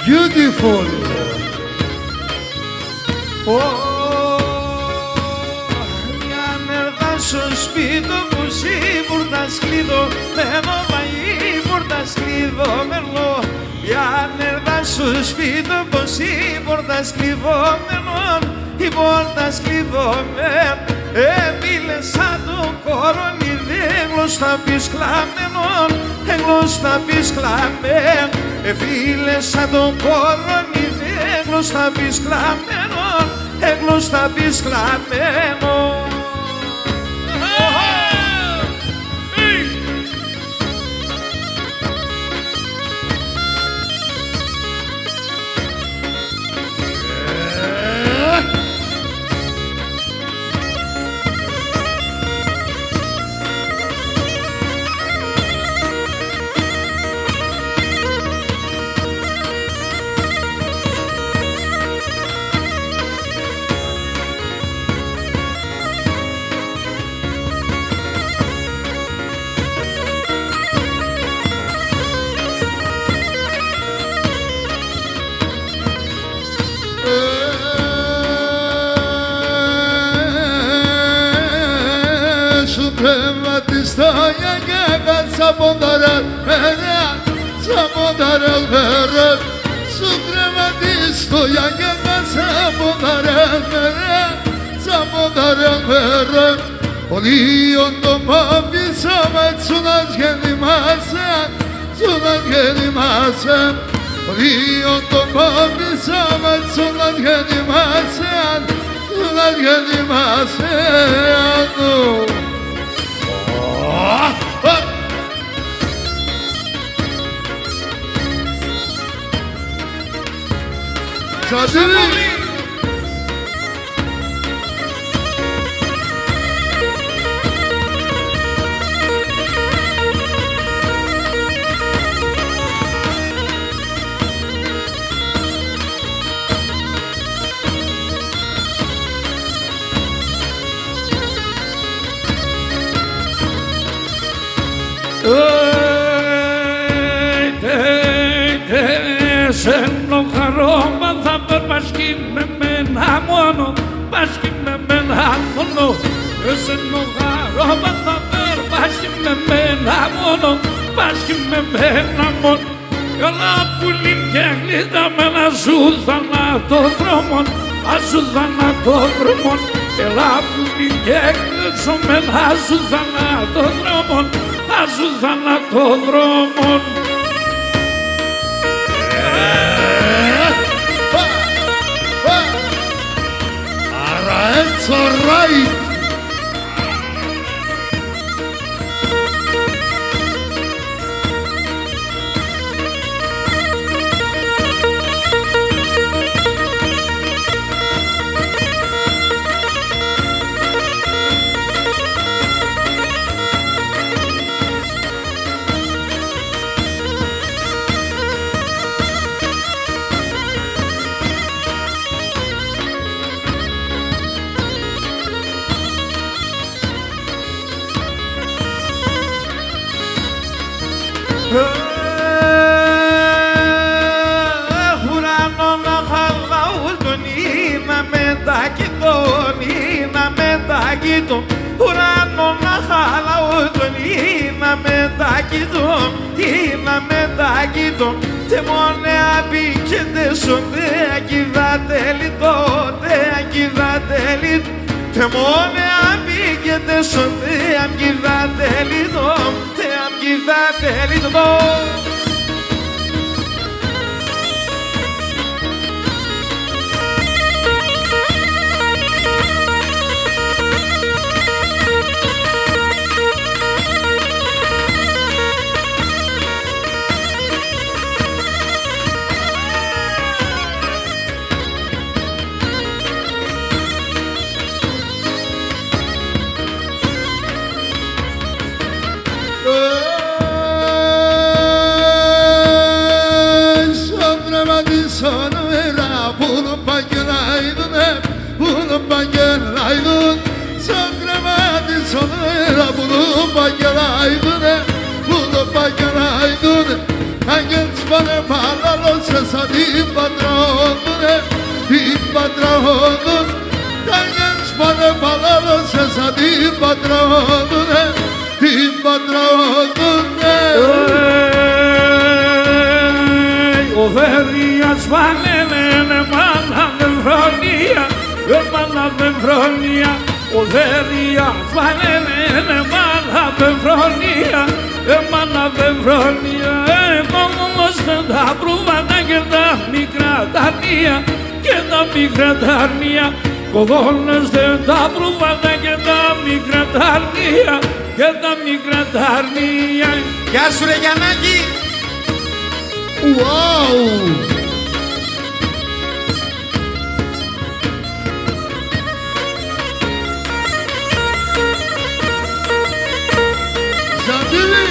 beautiful. Μια μέρα στο σπίτι που σίγουρα σκλειδωμένο, μα ήμουν σκλειδωμένο. Μια μέρα στο σπίτι που σίγουρα σκλειδωμένο, η πόρτα σκλειδωμένο. Φίλε σαν το κορονίδι, έγλωστα πεις κλαμμένο, έγλωστα πεις κλαμμένο. Φίλε σαν το κορονίδι, έγλωστα πεις κλαμμένο, έγλωστα πεις κλαμμένο. Samondaral veren, samondaral veren. Su crematisto yanga samondaral veren, samondaral veren. Olion domavi samet sunas gelimasen, sunas gelimasen. Olion domavi samet sunas gelimasen, sunas gelimasen. Sadili. Σένο χαρόμα θα περπασκεί με μένα μόνο, πασκεί με μένα μόνο. Σένο χαρόμα θα περπασκεί με μένα μόνο, πασκεί με μένα μόνο. Καλά πουλί και γλύτα με ένα σου θανατόδρομο, ασου θανατόδρομο. Έλα πουλί και γλύξω με ένα σου θανατόδρομο, ασου θανατόδρομο. It's all right. Ουρανό να χαλάω τον να μετακοιτών, να μετακοιτών. Ουρανό να χαλάω τον να μετακοιτών, να μετακοιτών. Τε μόνε απίκεται σονται ακυδατέλη τότε, ακυδατέλη. Τε μόνε απίκεται σονται ακυδατέλη τότε, ακυδατέλη τότε. σαν την πατρόδουνε, την πατρόδουν. Τα γες πάνε παλάδωσε σαν την πατρόδουνε, την πατρόδουνε. Ο Βερίας βαλένε μάνα δευρόνια, μάνα δευρόνια. Ο Βερίας βαλένε μάνα δευρόνια, μάνα δευρόνια. Όμως τα προύβανα και τα μικρά ταρνία, και τα μικρά ταρνία. Κοδώνεστε τα προύβανα και τα μικρά ταρνία, και τα μικρά ταρνία. Γεια σου ρε Γιαννάκη. Wow! Ζαντήλη!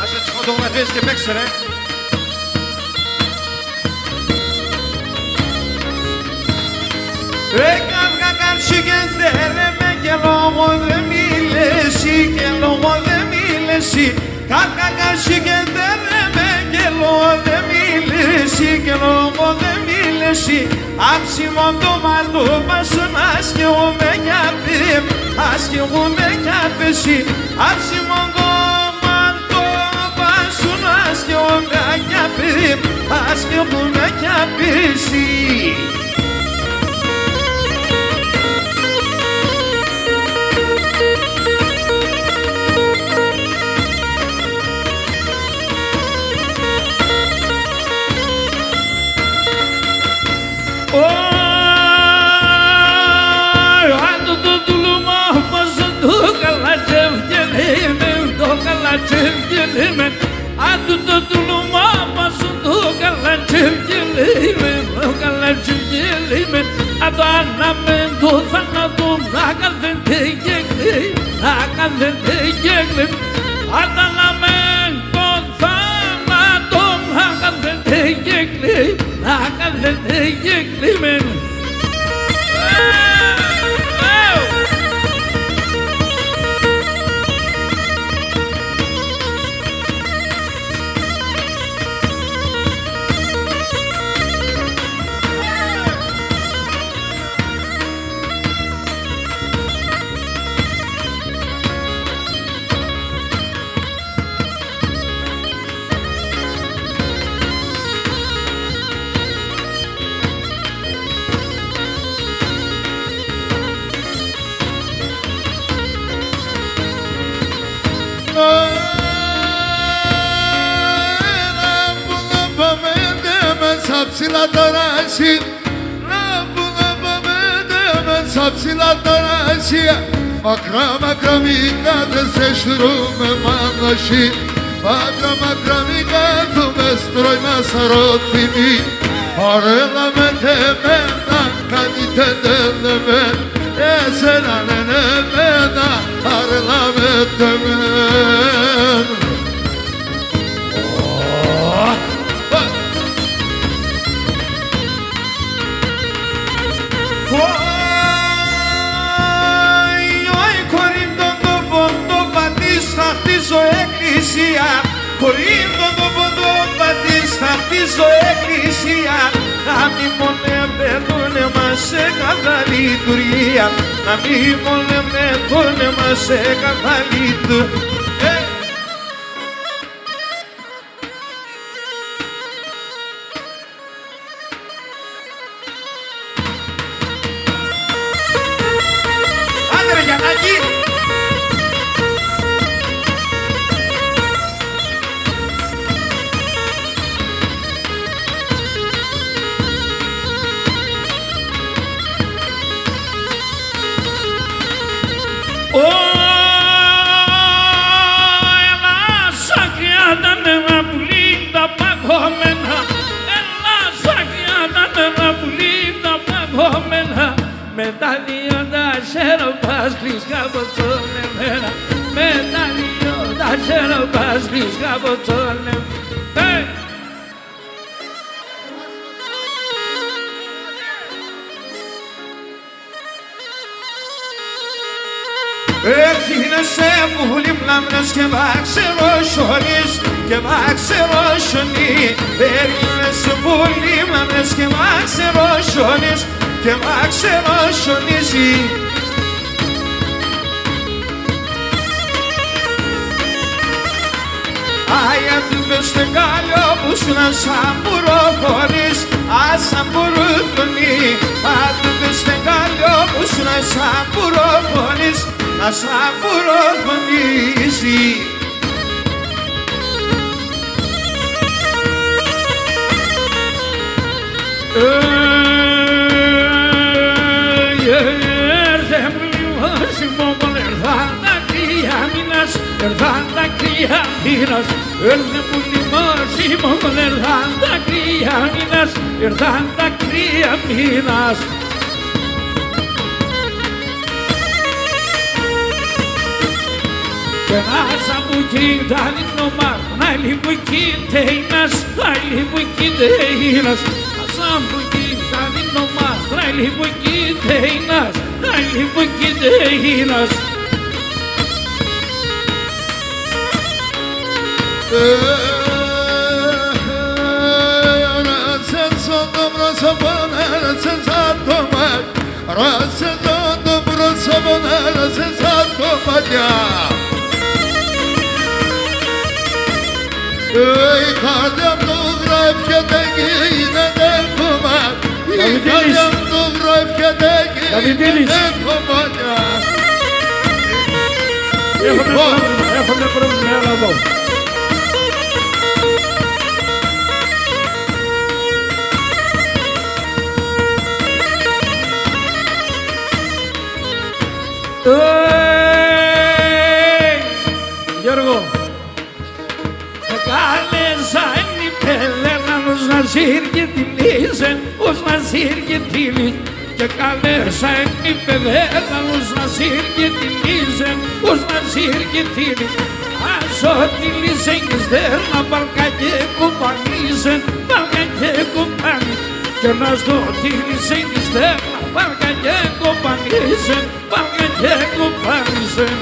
Άσε τις φωτογραφίες και παίξε ρε. Καρσικεντέρε με και λόγο δεν μίλεσαι, και λόγο δεν μίλεσαι. Καρσικεντέρε με και λόγο δεν μίλεσαι, και λόγο δεν μίλεσαι. Άψιμον το μαντό μας άσκευομαι για πέμ, άσκευομαι για πέσει. Άψιμον το μαντό μας άσκευομαι για πέμ, άσκευομαι για πέσει. Άντου το τουλουμά μας το καλατσεργελίμεν, το καλατσεργελίμεν. Άντου αναμέν το θάνατο να κάθεται γέγλε, να κάθεται γέγλε. Άντου αναμέν το θάνατο να κάθεται γέγλε, να κάθεται γέγλε. Μέσα ψηλά τώρα εσύ, να που να πάμε μέσα ψηλά τώρα εσύ. Μακρά μακρά μη κάθεσαι στρούμε μάνα εσύ. Μακρά μακρά μη κάθουμε στρώει μας αρωτημί. Αρέλα με τεμένα κάνει τεντεμένα, εσένα λένε εμένα, αρέλα με τεμένα. Κορίντον το ποντό πατής θα χτίσω εκκλησία. Πριν το ποδό πατής θα χτίσω εκκλησία, να μην μολεύε τον αίμα σε κάθε λειτουργία, να μην μολεύε τον αίμα σε κάθε λειτουργία. Άντε Γιαννάκη! Medallion şerpas kris kabotun emena Medallion şerpas kris kabotun emena Έρχεσαι πολύ μλάμνας και βάξερος και βάξερος-σονί. Έρχεσαι πολύ μλάμνας και βάξερος και βάξερος-σονίζει. Άια του πες κάλιο που σου να σαμπουροφωνείς, ασαμπουρουθονεί. Άια του πες κάλιο που σου να σαμπουροφωνείς, να σαμπουροφωνίζει. Έρθε μου λιμώσιμο μον ερθάν τα κρύα μήνας, ερθάν τα κρύα μήνας. Έρθε μου λιμώσιμο μον ερθάν τα κρύα μήνας, ερθάν τα κρύα μήνας. Και να σαν που κοίταν είναι ο μάρ, να λίγο κοίτεινας, να λίγο κοίτεινας. Σαν που κοίταν είναι ο μάρ, να λίγο κοίτεινας, να λίγο κοίτεινας. Η καρδιά μου βρέφεται και γίνεται κομμάτι. Η καρδιά μου βρέφεται και γίνεται κομμάτια. Έχουμε πρόβλημα, έλα εδώ. Γιώργο, κάλεσα είναι πελέναν ως Ναζίρ και τη λύσεν, ως Ναζίρ και τη λύσεν. Και κάλεσα είναι πελέναν ως Ναζίρ και τη λύσεν, ως Ναζίρ και τη λύσεν. Άσο τη λύσεν και στέρνα παλκά και κουμπανίζεν, παλκά και κουμπανίζεν. Και να στο τη λύσεν και στέρνα παλκά και κουμπανίζεν, παλκά και κουμπανίζεν.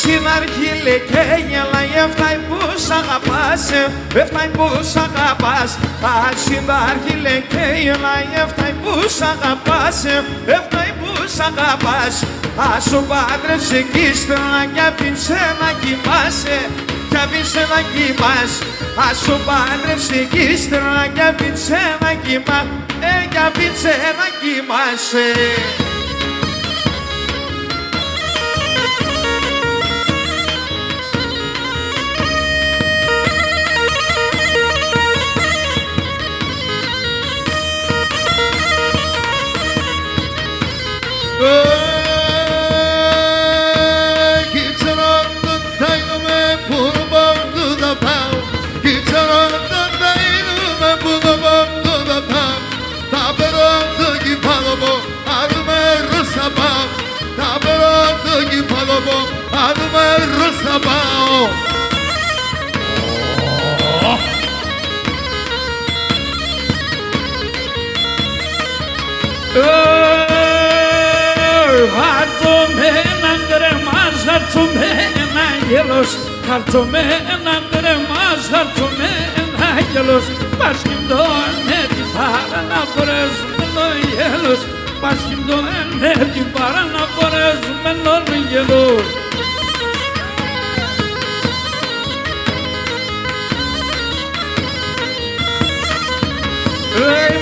Συναρχίλε και γελάει, έφταει που σ' αγαπάς, έφταει που σ' αγαπάς. Συναρχίλε και γελάει, έφταει που σ' αγαπάς, έφταει που σ' αγαπάς. Σου πάντρεψε κι ύστερα κι αφήνσε να κοιμάσαι, κι αφήνσε να κοιμάσαι. Σου πάντρεψε κι ύστερα κι αφήνσε να κοιμάσαι, κι αφήνσε να κοιμάσαι. Arme θα πάω. Χαρτσομένα κρεμάς, χαρτσομένα γέλος, χαρτσομένα κρεμάς, χαρτσομένα γέλος, πας κοιμτώνε την πάρα να φορέσουμε το γέλος, πας κοιμτώνε την πάρα να φορέσουμε το γέλος.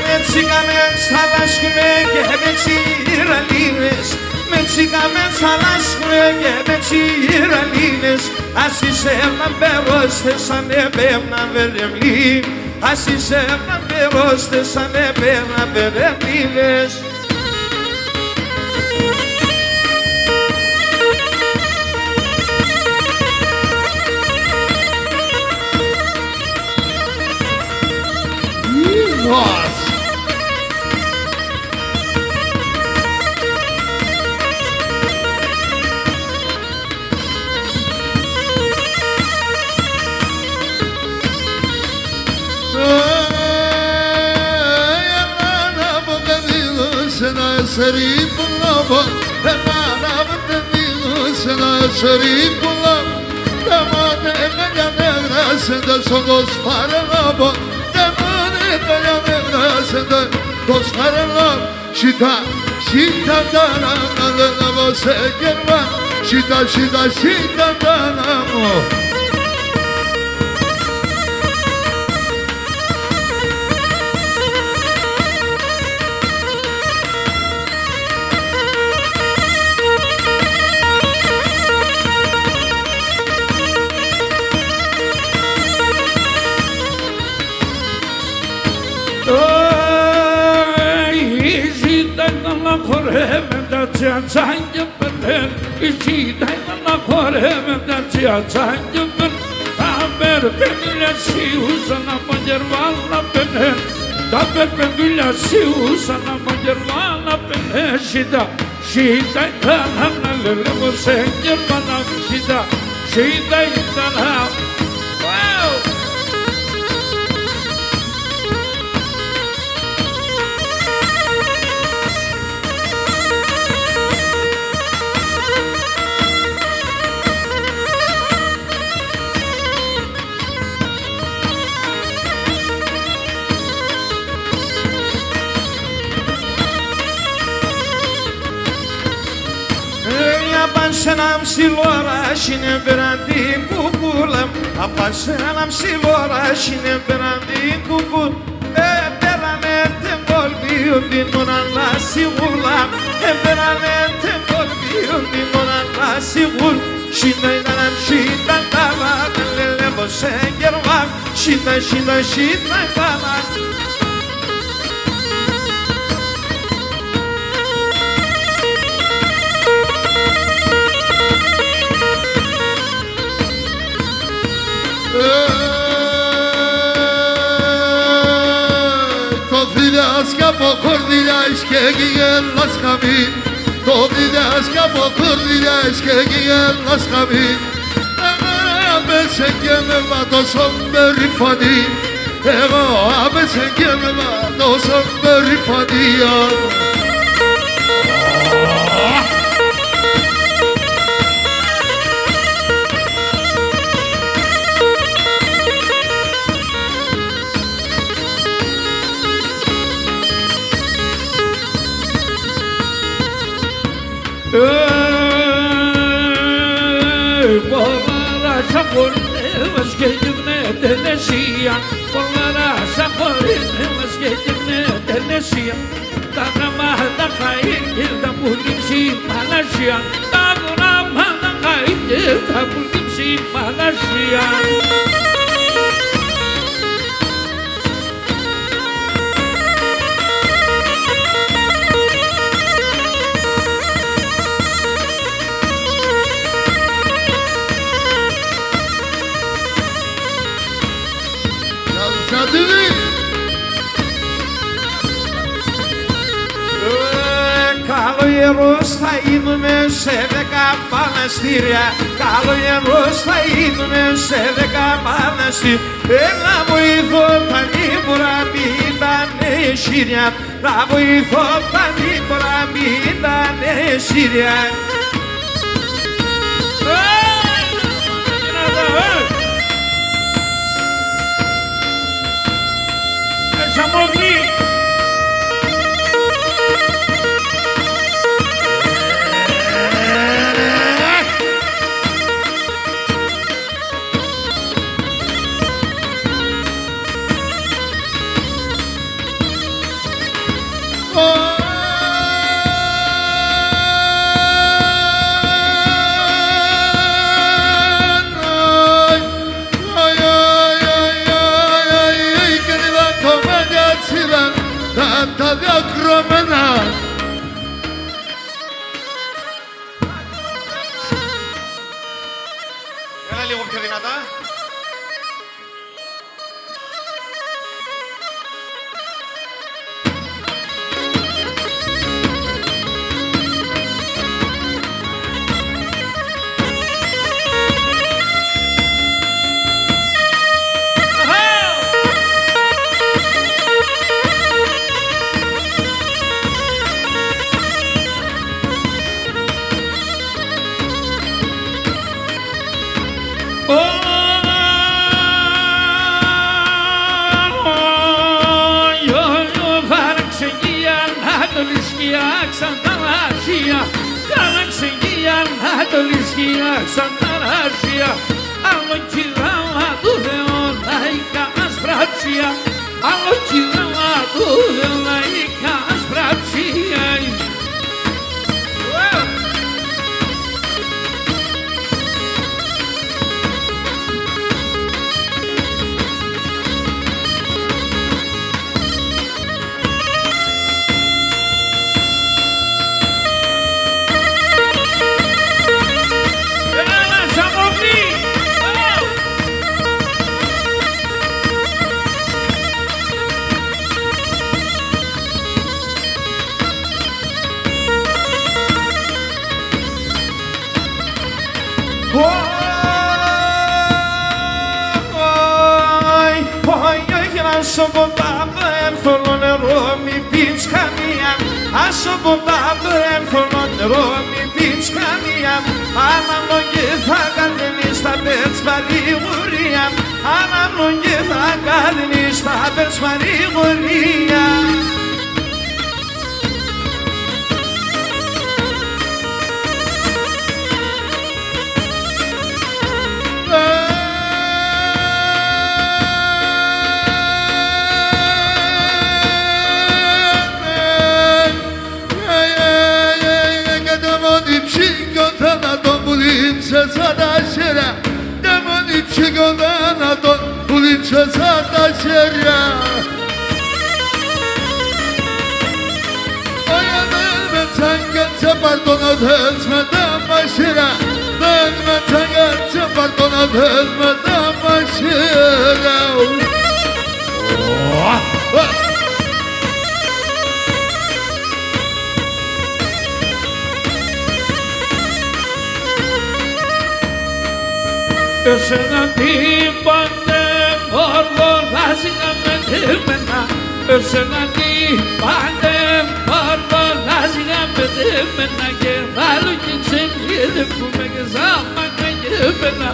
Με τσιγαμένες θα λάσκουμε και με τσιραλίνες, με τσιγαμένες θα λάσκουμε και με τσιραλίνες, ας είσαι να περώστε σαν επέμνα βερεμλή, ας είσαι να περώστε σαν επέμνα βερεμλίνες. Ήγος. Σερίπουλο, εμάνα δεν δίγουσε να σερίπουλο, τα μόνε καλιανέγρασεντε στον κοσπαρελόπο, τα μόνε καλιανέγρασεντε κοσπαρελόπο, σίτα, σίτα τάνα, να λέγω σε κερβά, σίτα, σίτα, σίτα τάνα μου. χορεύουν τα τσιατσάνια περνέν, η σίτα να χορεύουν τα τσιατσάνια περνέν, τα περπεντούλια σιούσαν από γερβάλα περνέν, τα περπεντούλια σιούσαν από γερβάλα περνέν, σίτα, σίτα ήταν να λέγω σε γερβάλα, σίτα, σίτα ήταν να... Απάνσε ένα ψιλόρας είναι πέραν την κουκούλα, απάνσε ένα ψιλόρας είναι πέραν την κουκούλα, πέρανε την κολβίον την μοναλά σιγούλα, πέρανε την κολβίον την μοναλά σιγούλα, σίτα ήταν σίτα τάλα, δεν λελεύω σε γερβά, σίτα σίτα σίτα τάλα. Το διδάσκει από κορδιλιάς και γιγέλας χαμί, το διδάσκει από κορδιλιάς και γιγέλας χαμί, άμεσε και με βατώσω περηφανή, εγώ άμεσε και με βατώσω περηφανία. Πολάρασα χορεύας και γυρνέτε νεσία, πολάρασα χορεύας και γυρνέτε νεσία, τα γραμμάτα χαΐρ τα πουλήψη Μαλασσία, τα γραμμάτα χαΐρ τα πουλήψη Μαλασσία. νερός θα είδουνε σε 10 παναστήρια. Καλό νερός θα είδουνε σε 10 παναστήρια. Ένα βοηθό τα νύμπορα μη ήτανε σύρια. Να βοηθώ τα νύμπορα μη ήτανε σύρια. Σαμόγλη! Τα διακρομένα. Έλα λίγο πιο δυνατά. Ξανταράσια, άλλο κυράλα του Θεού λαϊκά ασπράτσια, άλλο κυράλα του Θεού λαϊκά ασπράτσια. Ασοποτάδο έμφωνο νερό μη πεις καμία. Ασοποτάδο έμφωνο νερό μη πεις καμία. Ανάμνον και θα κατενείς τα πέτς παρηγορία. Ανάμνον και θα κατενείς τα πέτς παρηγορία. Σαν τα χέρια, δε μόνοι ψυχοδάνατον που λείψε σαν τα χέρια. Ωια δεν με τσάγκατσε πάρ' να θες με τα μαχαίρια. Δεν με τσάγκατσε πάρ' να θες με τα μαχαίρια. Εσένα την πανέμορφο λάζιγα με δίμενα. Εσένα την πανέμορφο λάζιγα με δίμενα. Και άλλο κι ξενίδευκουμε και σαν μακρά γεύμενα.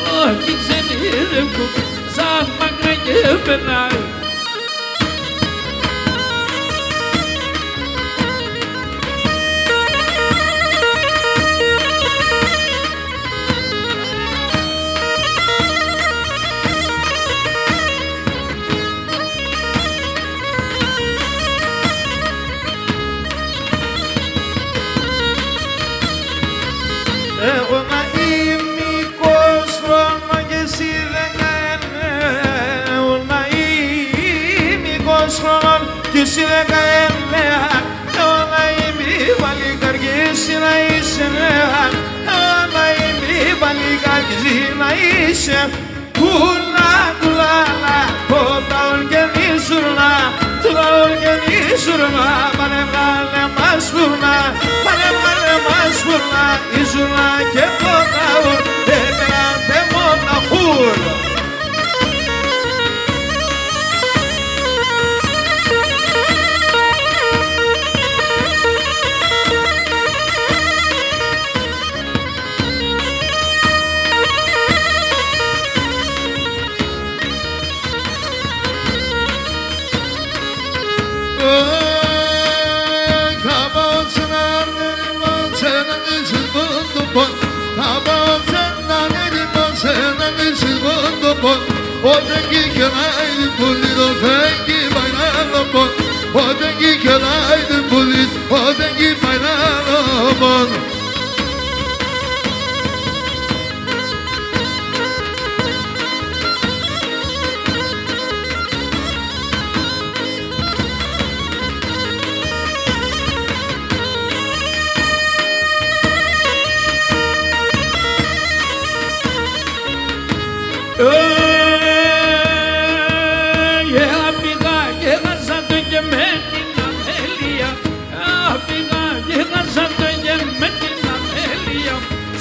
Άλλο κι ξενίδευκουμε σαν μακρά γεύμενα. Εγώ να είμαι 20 χρόνο και εσύ 19. Εγώ να είμαι 20 χρόνο και εσύ 19. Εγώ να είμαι παλικάρι και εσύ να είσαι νέα. Εγώ να είμαι παλικάρι και εσύ να είσαι. Τούλα, τουλάλα, το ταόν και νησουρνά. Το ταόν και νησουρνά. Πάνε βγάλε μας φουρνά. Ιζουλά και το ναό Έκρατε μοναχούλ. Όταν κεράει την πουλή το φέγγι μπαϊνάλο πον. Όταν κεράει την πουλή, όταν μπαϊνάλο πον.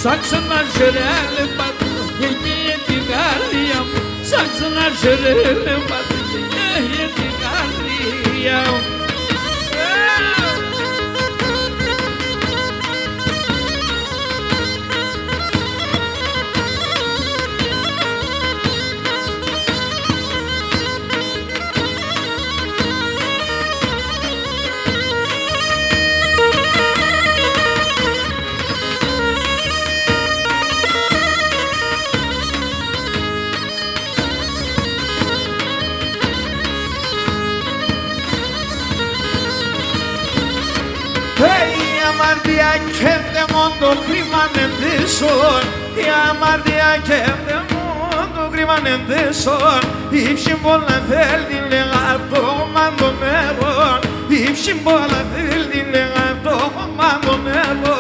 Saksına şereli batı yedi galiyam. Saksına şereli batı yedi galiyam. Η αμαρτία και μόνο κρυμάνε πίσω. Η αμαρτία και μόνο κρυμάνε πίσω. Η ψυμπόλα θέλει λέγα το μάντο μέρο. Η ψυμπόλα θέλει λέγα το μάντο μέρο.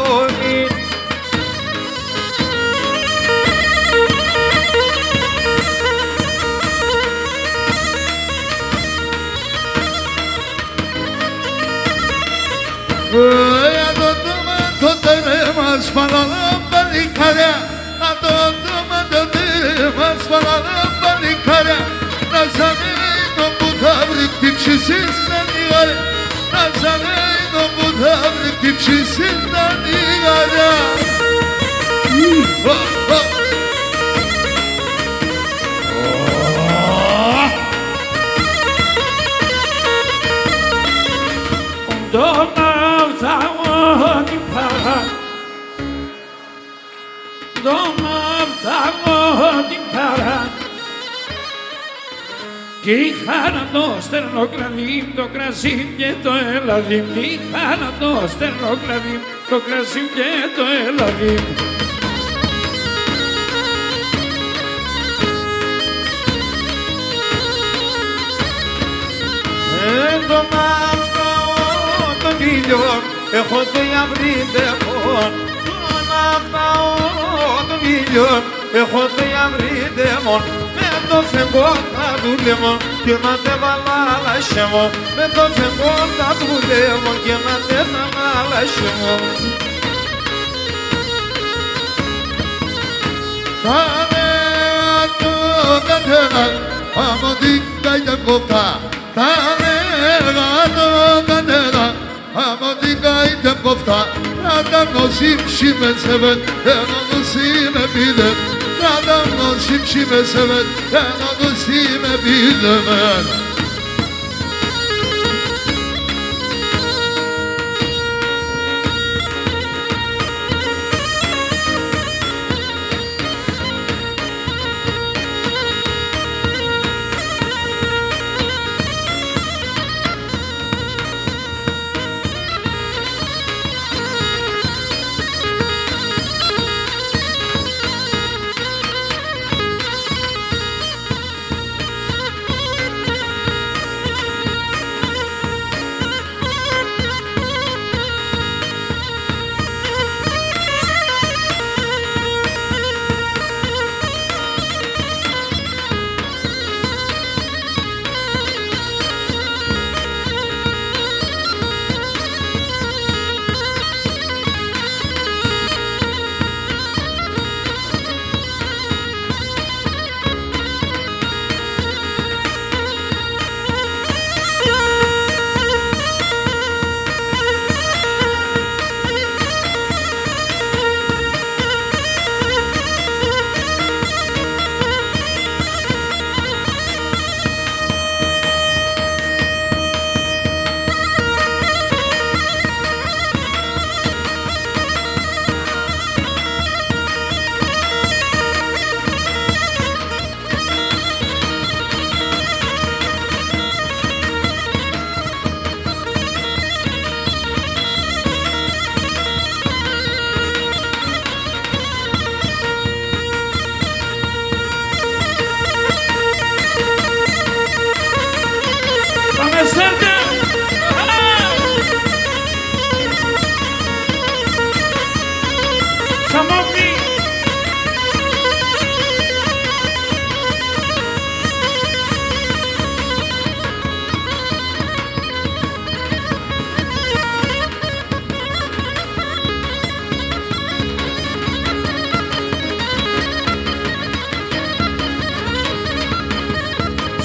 Το τέρμα σπαναλά παλικάρια. Το τέρμα σπαναλά παλικάρια. Να ζανέινω που θα βρει χτυψήσεις να νιγάρια. Να ζανέινω που θα βρει χτυψήσεις να νιγάρια. Τι χαρά το στερνό κλαδί, το κρασί και το ελαδί. Τι χαρά το στερνό κλαδί, το κρασί και το ελαδί. Τον αυτό τον ήλιο έχω το ιαυρίδεμον. Τον αυτό τον ήλιο έχω το ιαυρίδεμον. Με το φεγγό θα δουλεύω και να τε βαλάλασσεμω. Με το φεγγό θα δουλεύω και να τε βαλάλασσεμω. Θα λέω το κατένα, άμα την καείτε κοφτά. Θα λέγα το κατένα, άμα την καείτε κοφτά. Να τα νοσήψει με σεβεν, ένα νοσή με πίδε. Να τα νοσήψει με σεβεν, ένα νοσή με πίδε.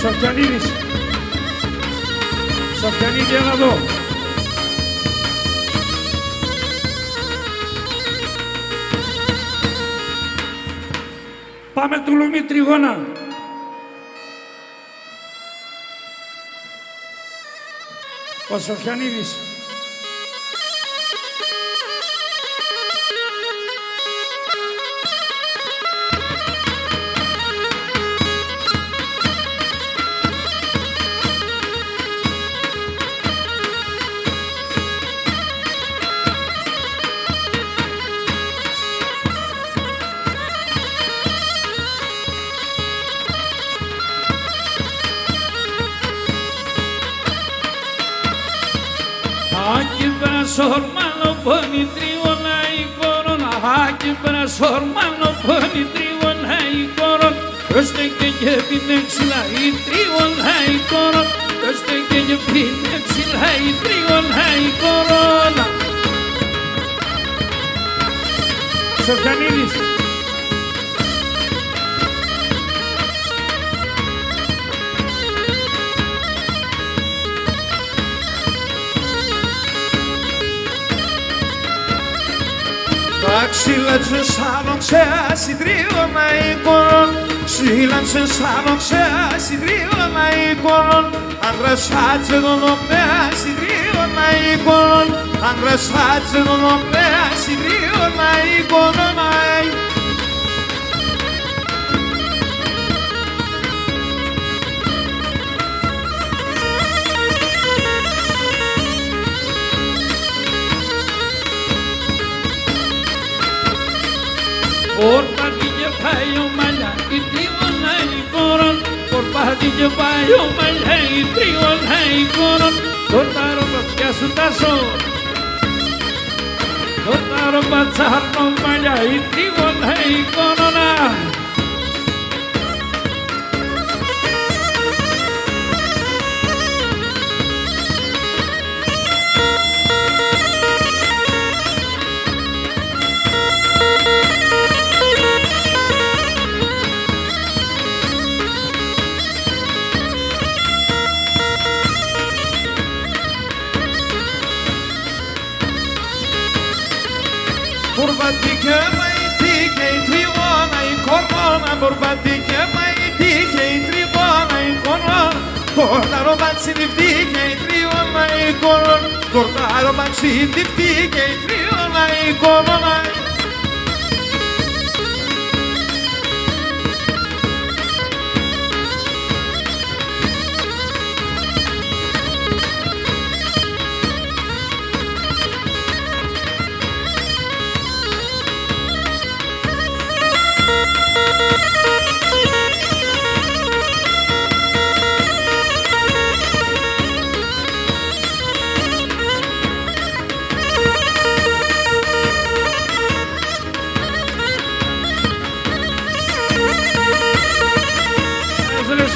Σαφιανίδης. Σαφιανίδη, έλα εδώ. Πάμε του Λουμί τριγώνα. Ο Σοφιανίδης. Sormano poni triona I koron haki para sormano poni triona I koron Öste gece binexila I triona I koron Öste gece binexila I triona I koron Sofyanidis. Τα ξύλα σαν ξέσι τρίωνα εικόνων Ξύλα σαν ξέσι τρίωνα εικόνων Άντρας άτσε τον ομνέασι τρίωνα εικόνων Άντρας άτσε τον ομνέασι τρίωνα εικόνων Por padilla payo mala y triona y coron Por padilla payo mala y triona y coron Tortaron los que a su tazo Tortaron pasar con mala y triona y corona Μπορμπατικέ μαϊτή και η τριγώνα η κορώνα Μπορμπατικέ μαϊτή και η τριγώνα η κορώνα Τορτάρο μπατσιλιφτή και η τριγώνα η κορώνα Τορτάρο μπατσιλιφτή και η τριγώνα η κορώνα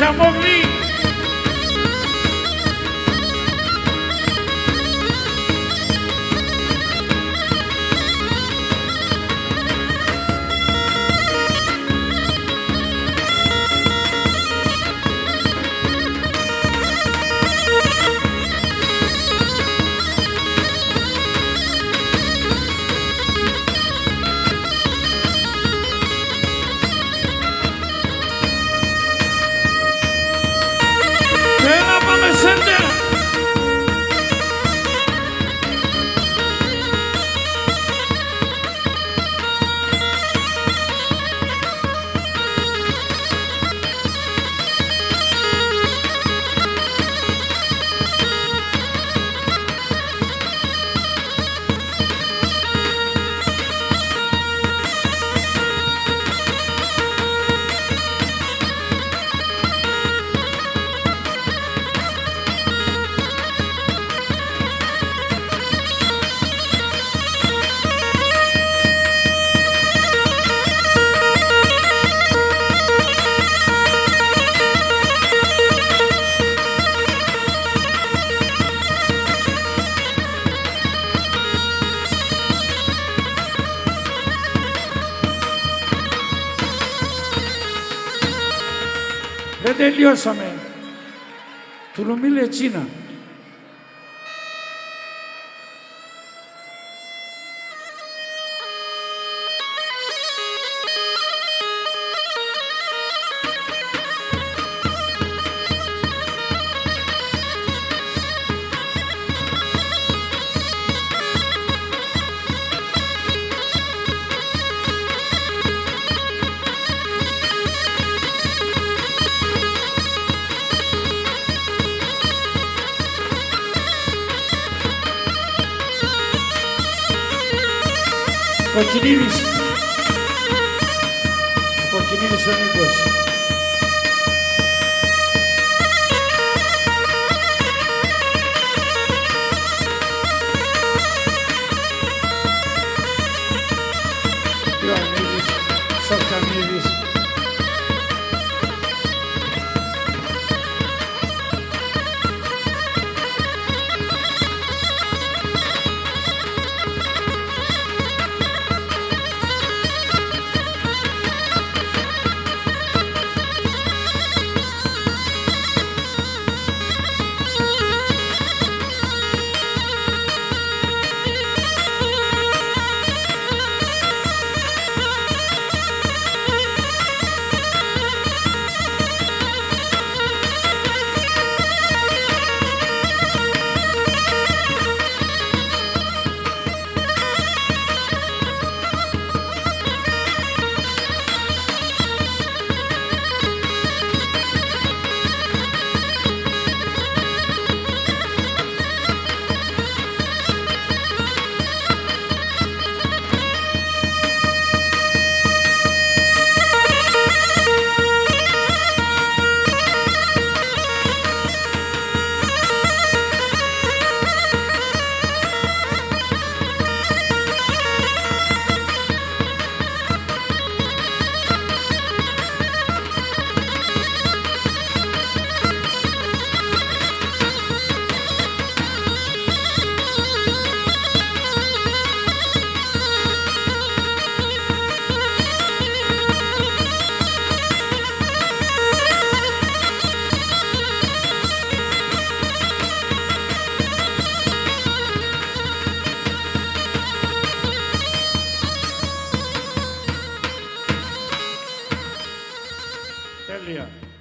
Chamogli. Δεν τελειώσαμε. Του νομίλε Τσίνα. Κοκκινίδης. Κοκκινίδης ο Νίκος. Ιωαννίδης, Σοφιανίδης. Τέλεια.